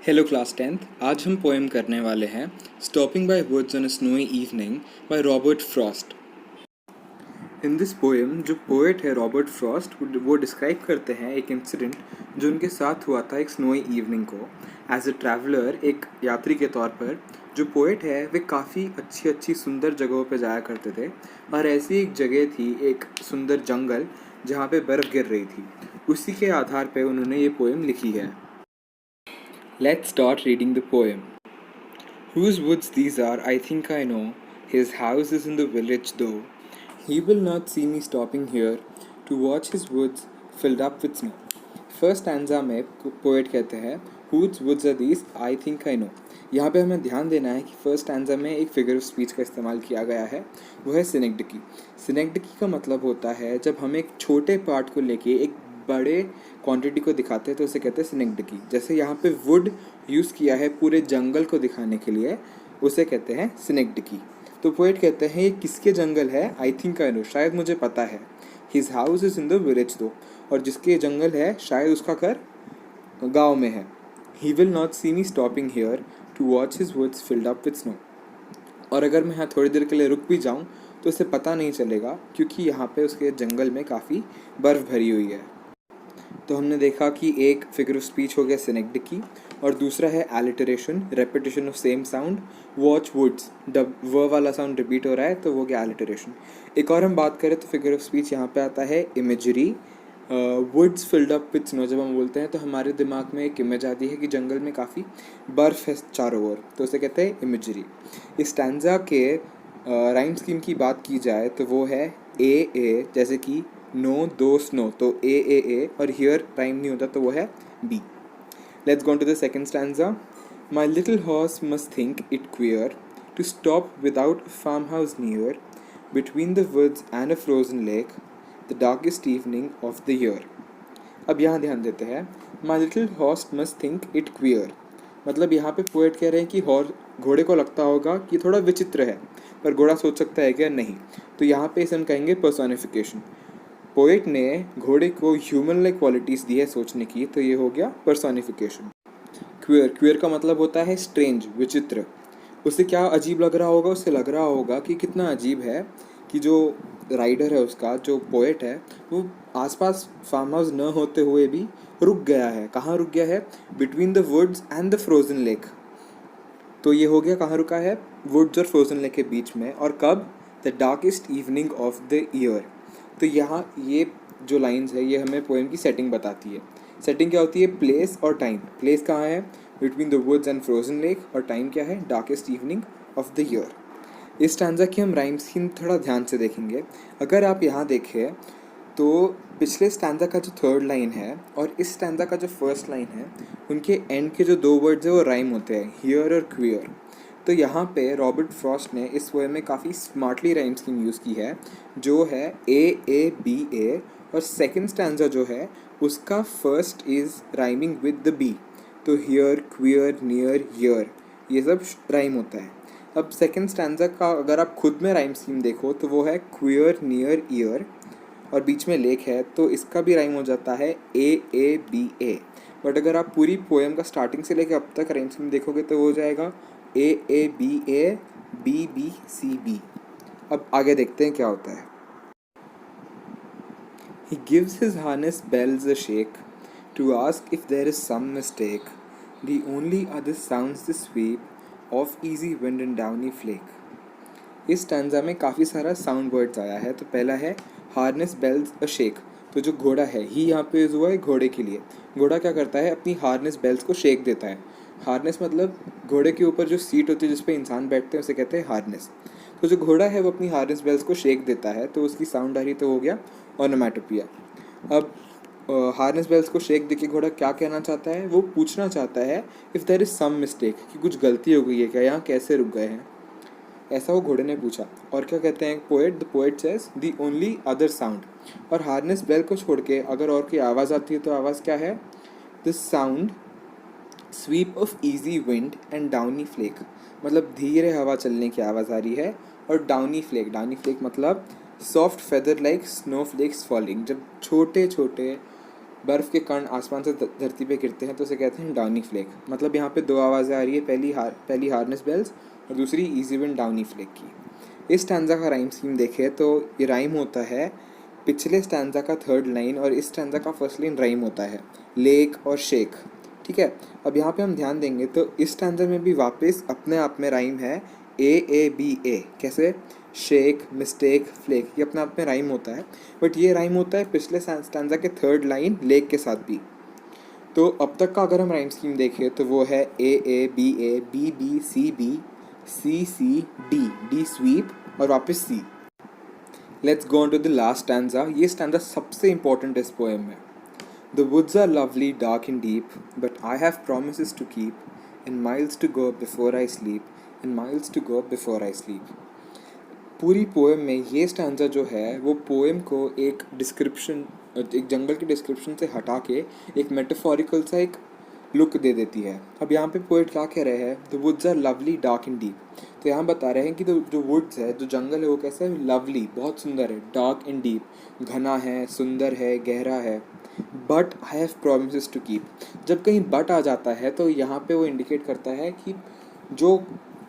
Hello class 10th। आज हम poem करने वाले हैं Stopping by woods on a snowy Evening by Robert Frost. In this poem जो पोएट है रॉबर्ट फ्रॉस्ट वो डिस्क्राइब करते हैं एक इंसिडेंट जो उनके साथ हुआ था एक स्नोई इवनिंग को। एज अ ट्रैवलर, एक यात्री के तौर पर जो पोएट है वे काफ़ी अच्छी अच्छी सुंदर जगहों पर जाया करते थे और ऐसी एक जगह थी, एक सुंदर जंगल जहाँ पे बर्फ़ गिर रही थी। उसी के आधार पर उन्होंने ये पोएम लिखी है। Let's start reading the poem. Whose woods these are, I think I know. His house is in the village, though. He will not see me stopping here to watch his woods filled up with snow. First stanza में poet कहते हैं Whose woods are these, I think I know. यहाँ पे हमें ध्यान देना है कि फर्स्ट स्टैंजा में एक फिगर ऑफ स्पीच का इस्तेमाल किया गया है, वो है सिनेक्डिकी। सिनेक्डिकी का मतलब होता है जब हम एक छोटे पार्ट को लेके एक बड़े क्वांटिटी को दिखाते हैं तो उसे कहते हैं सिनेक्डिकी। जैसे यहाँ पे वुड यूज़ किया है पूरे जंगल को दिखाने के लिए, उसे कहते हैं सिनेक्डिकी। तो पोएट कहते हैं ये किसके जंगल है, आई थिंक आई नो, शायद मुझे पता है। His house is in the village दो, और जिसके जंगल है शायद उसका घर गाँव में है। He will not see me stopping here to watch his woods filled up with snow. और अगर मैं यहाँ थोड़ी देर के लिए रुक भी जाऊँ तो उसे पता नहीं चलेगा क्योंकि यहाँ पे उसके जंगल में काफ़ी बर्फ़ भरी हुई है। तो हमने देखा कि एक फिगर ऑफ स्पीच हो गया सिनेक्डिकी और दूसरा है alliteration, repetition of same sound. Watch woods, जब व वाला साउंड रिपीट हो रहा है तो वो गया एलिटरेशन। एक और हम बात करें तो फिगर ऑफ स्पीच यहाँ पे आता है imagery. Woods filled up with snow जब हम बोलते हैं तो हमारे दिमाग में एक इमेज आती है कि जंगल में काफ़ी बर्फ़ है चारों ओर, तो उसे कहते हैं इमेजरी। इस स्टैंजा के राइम स्कीम की बात की जाए तो वो है ए, जैसे कि नो दो स्नो, तो ए, और हियर राइम नहीं होता तो वो है B. Let's go to the second stanza. My little horse must think it queer to stop without farm house near between the woods and a frozen lake the darkest evening of the year. अब यहाँ ध्यान देते हैं, my little horse must think it queer, मतलब यहाँ पे poet कह रहे हैं कि घोड़े को लगता होगा कि थोड़ा विचित्र है, पर घोड़ा सोच सकता है क्या, नहीं। तो यहाँ पे इसे हम कहेंगे पर्सोनिफिकेशन। पोएट ने घोड़े को ह्यूमन लाइक क्वालिटीज़ दी है सोचने की, तो ये हो गया पर्सोनिफिकेशन। क्वियर का मतलब होता है स्ट्रेंज, विचित्र। उसे क्या अजीब लग रहा होगा, उसे लग रहा होगा कि कितना अजीब है कि जो राइडर है उसका, जो पोएट है, वो आसपास फार्म हाउस न होते हुए भी रुक गया है। कहाँ रुक गया है, between the woods and the frozen lake. तो ये हो गया कहाँ रुका है, वुड्स और फ्रोजन लेक के बीच में, और कब, the darkest evening of the year. तो यहाँ ये जो लाइंस है ये हमें पोएम की सेटिंग बताती है। सेटिंग क्या होती है, प्लेस और टाइम। प्लेस कहाँ है, between the woods and frozen lake, और टाइम क्या है, darkest evening of the year. इस स्टैंजा की हम राइम स्कीम थोड़ा ध्यान से देखेंगे। अगर आप यहाँ देखें तो पिछले स्टैंजा का जो थर्ड लाइन है और इस स्टैंजा का जो फर्स्ट लाइन है, उनके एंड के जो दो वर्ड्स है वो राइम होते हैं, हियर और क्वियर। तो यहाँ पे रॉबर्ट फ्रॉस्ट ने इस पोएम में काफ़ी स्मार्टली राइम स्कीम यूज़ की है, जो है ए, और सेकंड स्टैंजा जो है उसका first is rhyming with the B. तो हियर, क्वियर, नियर, ईयर, ये सब राइम होता है। अब सेकंड स्टैंजा का अगर आप खुद में राइम स्कीम देखो तो वो है क्वियर, नियर, ईयर, और बीच में लेक है, तो इसका भी राइम हो जाता है ए। बट अगर आप पूरी पोएम का स्टार्टिंग से लेकर अब तक राइम स्कीम देखोगे तो वो हो जाएगा ए, बी, सी, बी। अब आगे देखते हैं क्या होता है। He gives his harness bells a shake to ask if there is some mistake. The only other sounds the sweep of easy wind and downy flake. इस स्टैंजा में काफ़ी सारा साउंड वर्ड्स आया है। तो पहला है हार्नेस बेल्स अ shake, तो जो घोड़ा है ही यहाँ पे यूज़ हुआ है घोड़े के लिए। घोड़ा क्या करता है, अपनी हार्नेस बेल्स को शेक देता है। हार्नेस मतलब घोड़े के ऊपर जो सीट होती है जिस पे इंसान बैठते हैं उसे कहते हैं हार्नेस। तो जो घोड़ा है वो अपनी हार्नेस बेल्स को शेक देता है, तो उसकी साउंड आ रही, तो हो गया ओनोमैटोपिया। अब हार्नेस बेल्स को शेक देके घोड़ा क्या कहना चाहता है, वो पूछना चाहता है if there is some mistake, कि कुछ गलती हो गई है क्या, यहाँ कैसे रुक गए हैं, ऐसा वो घोड़े ने पूछा। और क्या कहते हैं poet, the poet says the only other sound, और हार्नेस बेल को छोड़ के अगर और कोई आवाज़ आती है तो आवाज़ क्या है, the sound sweep of easy wind and downy flake, मतलब धीरे हवा चलने की आवाज़ आ रही है। और डाउनी फ्लेक मतलब soft feather like snow flakes falling, जब छोटे छोटे बर्फ़ के कण आसमान से धरती पे गिरते हैं तो उसे कहते हैं डाउनी फ्लेक। मतलब यहाँ पे दो आवाज़ें आ रही है, पहली हार्नेस बेल्स और दूसरी ईजी विंड डाउनी फ्लेक की। इस स्टैंजा का राइम स्कीम देखें तो ये राइम होता है पिछले स्टैंजा का थर्ड लाइन और इस स्टैंजा का फर्स्ट लाइन राइम होता है लेक और शेक। ठीक है, अब यहाँ पे हम ध्यान देंगे तो इस स्टैंजा में भी वापस अपने आप में राइम है A कैसे, शेक, मिस्टेक, फ्लेक, ये अपने आप में राइम होता है। बट ये राइम होता है पिछले स्टैंजा के थर्ड लाइन लेक के साथ भी। तो अब तक का अगर हम राइम स्कीम देखें तो वो है A B C D sweep और वापस C। Let's go on to the last stanza. ये स्टैंजा सबसे इंपॉर्टेंट है इस पोएम में। The woods are lovely, dark and deep, but I have promises to keep, and miles to go before I sleep, and miles to go before I sleep. पूरी poem में ये stanza जो है वो poem को एक जंगल के डिस्क्रिप्शन से हटा के एक मेटाफोरिकल सा एक लुक दे देती है। अब यहाँ पे पोएट क्या कह रहे हैं, the woods are lovely dark and deep. तो यहाँ बता रहे हैं कि जो वुड्स है, जो जंगल है वो कैसा है, लवली, बहुत सुंदर है, डार्क एंड डीप, घना है, सुंदर है, गहरा है, but I have promises to keep. जब कहीं बट आ जाता है तो यहाँ पे वो इंडिकेट करता है कि जो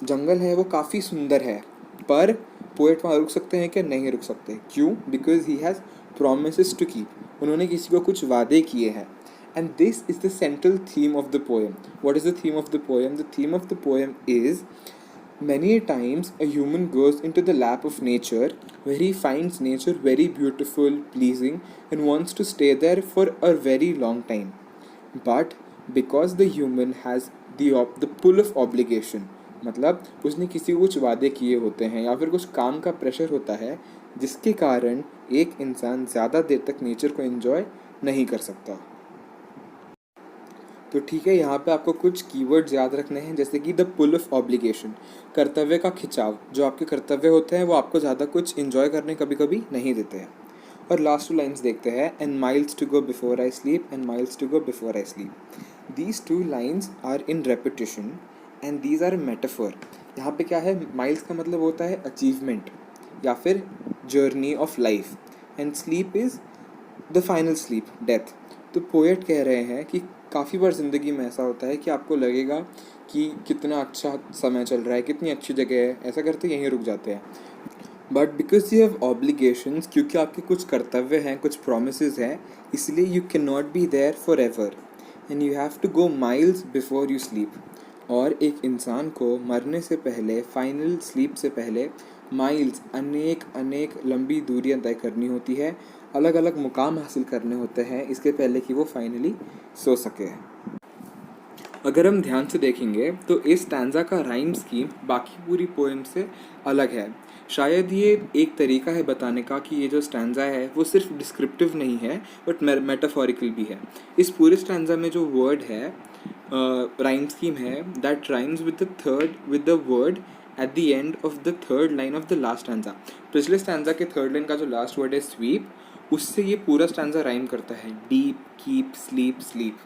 जंगल है वो काफ़ी सुंदर है, पर पोएट वहाँ रुक सकते हैं क्या, नहीं रुक सकते। क्यों? Because he has promises to keep, उन्होंने किसी को कुछ वादे किए हैं। And this is the central theme of the poem. What is the theme of the poem? The theme of the poem is many times a human goes into the lap of nature where he finds nature very beautiful, pleasing, and wants to stay there for a very long time. But because the human has the pull of obligation, मतलब उसने किसी को कुछ वादे किए होते हैं या फिर कुछ काम का प्रेशर होता है जिसके कारण एक इंसान ज़्यादा देर तक नेचर को एंजॉय नहीं कर सकता। तो ठीक है, यहाँ पे आपको कुछ कीवर्ड्स याद रखने हैं, जैसे कि द पुल ऑफ ऑब्लिगेशन, कर्तव्य का खिंचाव। जो आपके कर्तव्य होते हैं वो आपको ज़्यादा कुछ इन्जॉय करने कभी कभी नहीं देते हैं। और लास्ट टू लाइन्स देखते हैं, and miles to go before I sleep, and miles to go before I sleep. These two lines are in repetition and these are metaphor. यहाँ पे क्या है, माइल्स का मतलब होता है अचीवमेंट या फिर journey of life, and sleep is the final sleep, death. तो पोएट कह रहे हैं कि काफ़ी बार ज़िंदगी में ऐसा होता है कि आपको लगेगा कि कितना अच्छा समय चल रहा है, कितनी अच्छी जगह है, ऐसा करते यहीं रुक जाते हैं। But because you have obligations, क्योंकि आपके कुछ कर्तव्य हैं, कुछ प्रोमिसेस हैं, इसलिए you can not be there for ever and you have to go miles before you sleep. और एक इंसान को मरने से पहले, फाइनल स्लीप से पहले माइल्स, अनेक लंबी दूरियां तय करनी होती है, अलग अलग मुकाम हासिल करने होते हैं इसके पहले कि वो फाइनली सो सके। अगर हम ध्यान से देखेंगे तो इस स्टैंजा का राइम स्कीम बाकी पूरी पोएम से अलग है। शायद ये एक तरीका है बताने का कि ये जो स्टैंजा है वो सिर्फ डिस्क्रिप्टिव नहीं है बट मेटाफोरिकल भी है। इस पूरे स्टैंजा में जो वर्ड है, राइम स्कीम है, that rhymes with the word at the end of the third line of the last stanza. पिछले स्टैंजा के थर्ड लाइन का जो लास्ट वर्ड है स्वीप, उससे ये पूरा स्टैंजा राइम करता है, डीप, कीप, स्लीप, स्लीप।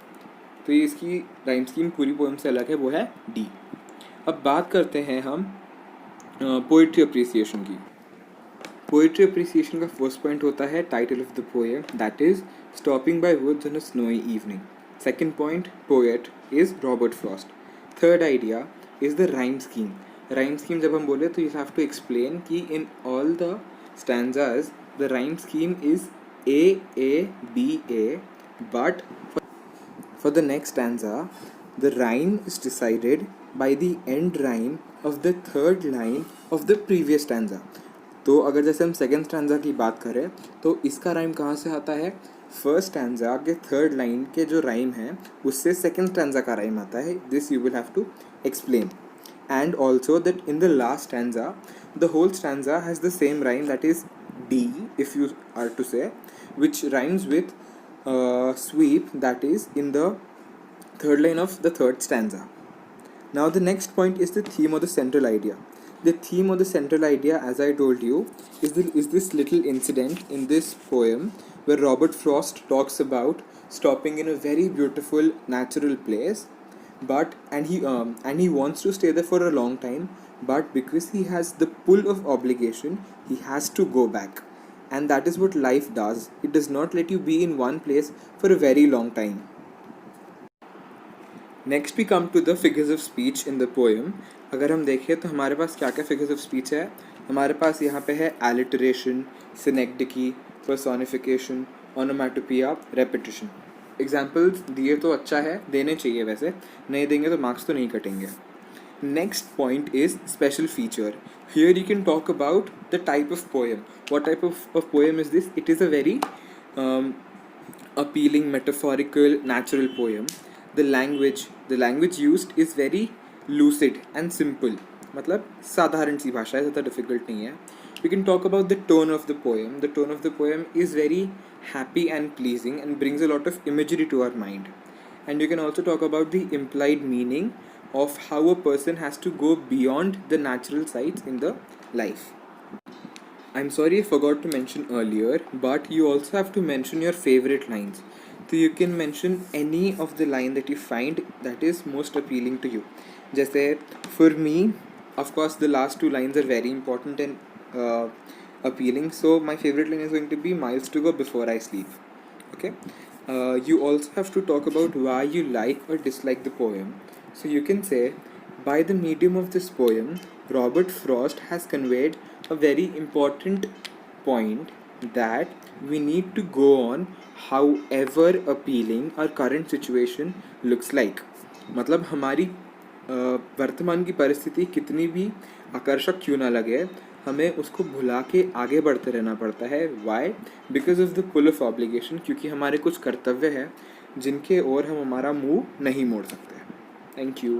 तो ये इसकी राइम स्कीम पूरी पोएम से अलग है, वो है डी। अब बात करते हैं हम पोइट्री अप्रिसिएशन की। पोइट्री अप्रिसिएशन का फर्स्ट पॉइंट होता है title of the poem, that is stopping by woods on a snowy evening. Second point, poet is Robert Frost. Third idea is the rhyme scheme. Rhyme scheme जब हम बोले तो you have to explain कि in all the stanzas the rhyme scheme is A, but for the next stanza, the rhyme is decided by the end rhyme of the third line of the previous stanza. तो अगर जैसे हम second stanza की बात करें तो इसका rhyme कहाँ से आता है, फर्स्ट स्टैंजा के थर्ड लाइन के जो राइम है उससे सेकेंड स्टैंजा का राइम आता है। This you will have to explain. And also that in the last stanza, the whole stanza has the same rhyme, that is D, if you are to say, which rhymes with sweep, that is in the third line of the third stanza. Now the next point is the theme or the central idea. The theme or the central idea, as I told you, is this little incident in this poem where Robert Frost talks about stopping in a very beautiful natural place, and he wants to stay there for a long time, but because he has the pull of obligation he has to go back, and that is what life does. It does not let you be in one place for a very long time. Next we come to the figures of speech in the poem. अगर हम देखें तो हमारे पास क्या क्या figures of speech है. हमारे पास यहाँ पे है alliteration, synecdoche, personification, onomatopoeia, repetition. Examples दिए तो अच्छा है, देने चाहिए, वैसे नहीं देंगे तो मार्क्स तो नहीं कटेंगे. Next point is special feature. Here you can talk about the type of poem. What type of poem is this? It is a very appealing, metaphorical, natural poem. The language used is very lucid and simple. मतलब साधारण सी भाषा है, ज़्यादा difficult नहीं है. We can talk about the tone of the poem. The tone of the poem is very happy and pleasing and brings a lot of imagery to our mind. And you can also talk about the implied meaning of how a person has to go beyond the natural sides in the life. I'm sorry I forgot to mention earlier, but you also have to mention your favorite lines. So you can mention any of the line that you find that is most appealing to you. जैसे for me, of course, the last two lines are very important and appealing. So my favorite line is going to be miles to go before I sleep. Okay. You also have to talk about why you like or dislike the poem. So you can say, by the medium of this poem, Robert Frost has conveyed a very important point that we need to go on however appealing our current situation looks like. मतलब हमारी वर्तमान की परिस्थिति कितनी भी आकर्षक क्यों ना लगे, हमें उसको भुला के आगे बढ़ते रहना पड़ता है. Why? Because of the pull of obligation. क्योंकि हमारे कुछ कर्तव्य हैं जिनके ओर हम हमारा मुंह नहीं मोड़ सकते. Thank you.